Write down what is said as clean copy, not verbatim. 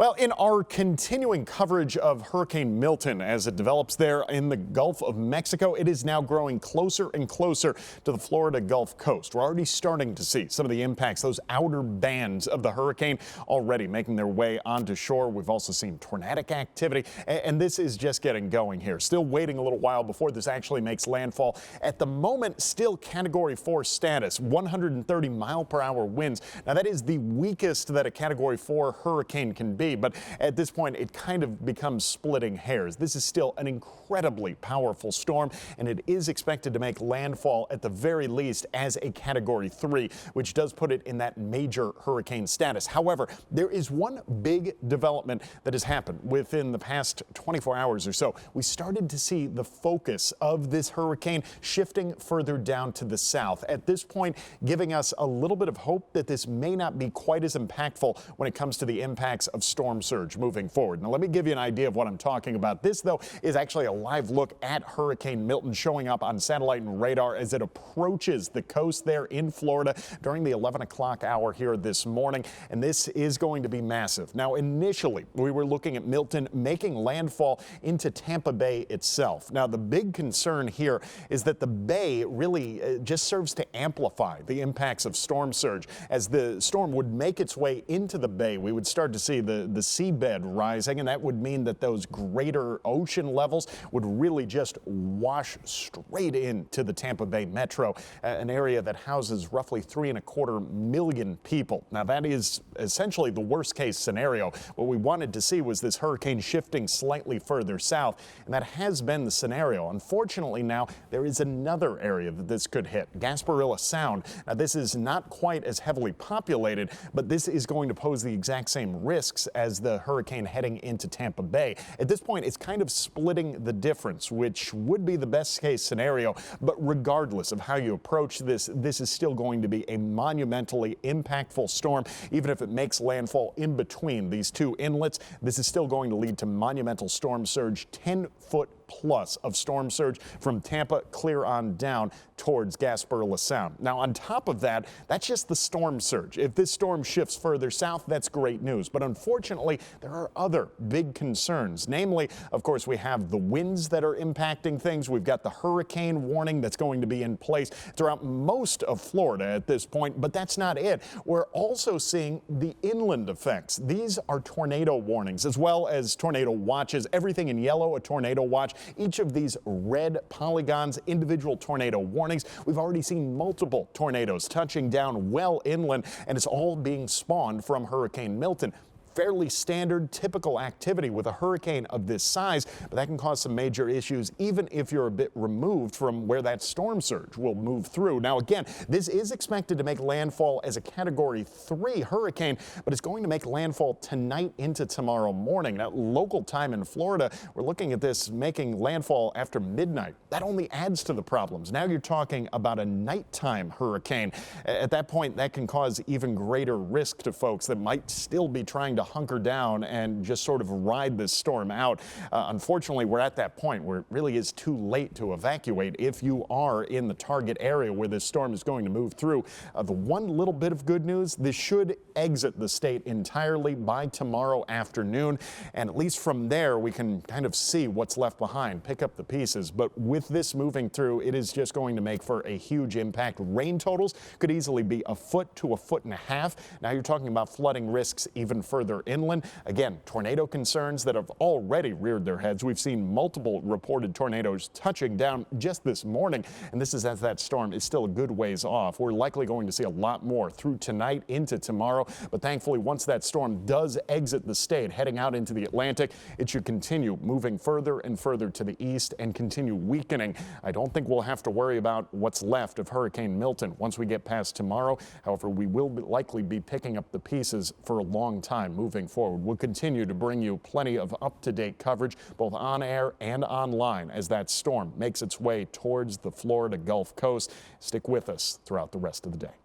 Well, in our continuing coverage of Hurricane Milton as it develops there in the Gulf of Mexico, it is now growing closer and closer to the Florida Gulf Coast. We're already starting to see some of the impacts, those outer bands of the hurricane already making their way onto shore. We've also seen tornadic activity, and this is just getting going here. Still waiting a little while before this actually makes landfall. At the moment, still Category 4 status, 130 mile-per-hour winds. Now, that is the weakest that a Category 4 hurricane can be. But at this point, it kind of becomes splitting hairs. This is still an incredibly powerful storm, and it is expected to make landfall at the very least as a Category 3, which does put it in that major hurricane status. However, there is one big development that has happened within the past 24 hours or so. We started to see the focus of this hurricane shifting further down to the south. At this point, giving us a little bit of hope that this may not be quite as impactful when it comes to the impacts of storm surge moving forward. Now, let me give you an idea of what I'm talking about. This, though, is actually a live look at Hurricane Milton showing up on satellite and radar as it approaches the coast there in Florida during the 11 o'clock hour here this morning. And this is going to be massive. Now, initially, we were looking at Milton making landfall into Tampa Bay itself. Now, the big concern here is that the bay really just serves to amplify the impacts of storm surge. As the storm would make its way into the bay, we would start to see the seabed rising, and that would mean that those greater ocean levels would really just wash straight into the Tampa Bay metro, an area that houses roughly 3.25 million people. Now, that is essentially the worst case scenario. What we wanted to see was this hurricane shifting slightly further south, and that has been the scenario. Unfortunately, now there is another area that this could hit, Gasparilla Sound. Now, this is not quite as heavily populated, but this is going to pose the exact same risks as the hurricane heading into Tampa Bay. At this point, it's kind of splitting the difference, which would be the best case scenario. But regardless of how you approach this, this is still going to be a monumentally impactful storm. Even if it makes landfall in between these two inlets, this is still going to lead to monumental storm surge, 10-foot plus of storm surge from Tampa clear on down towards Gasparilla Sound. Now, on top of that, that's just the storm surge. If this storm shifts further south, that's great news. But unfortunately, there are other big concerns. Namely, of course, we have the winds that are impacting things. We've got the hurricane warning that's going to be in place throughout most of Florida at this point, but that's not it. We're also seeing the inland effects. These are tornado warnings as well as tornado watches. Everything in yellow, a tornado watch. Each of these red polygons, individual tornado warnings. We've already seen multiple tornadoes touching down well inland, and it's all being spawned from Hurricane Milton. Fairly standard, typical activity with a hurricane of this size, but that can cause some major issues even if you're a bit removed from where that storm surge will move through. Now, again, this is expected to make landfall as a Category 3 hurricane, but it's going to make landfall tonight into tomorrow morning. Now, local time in Florida, we're looking at this making landfall after midnight. That only adds to the problems. Now you're talking about a nighttime hurricane. At that point, that can cause even greater risk to folks that might still be trying to hunker down and just sort of ride this storm out. Unfortunately, we're at that point where it really is too late to evacuate if you are in the target area where this storm is going to move through. The one little bit of good news, this should exit the state entirely by tomorrow afternoon, and at least from there we can kind of see what's left behind, pick up the pieces. But with this moving through, it is just going to make for a huge impact. Rain totals could easily be 1 foot to 1.5 foot. Now you're talking about flooding risks even further inland. Again, tornado concerns that have already reared their heads. We've seen multiple reported tornadoes touching down just this morning, and this is as that storm is still a good ways off. We're likely going to see a lot more through tonight into tomorrow, but thankfully once that storm does exit the state heading out into the Atlantic, it should continue moving further and further to the east and continue weakening. I don't think we'll have to worry about what's left of Hurricane Milton once we get past tomorrow. However, we will likely be picking up the pieces for a long time moving forward. We'll continue to bring you plenty of up-to-date coverage both on air and online as that storm makes its way towards the Florida Gulf Coast. Stick with us throughout the rest of the day.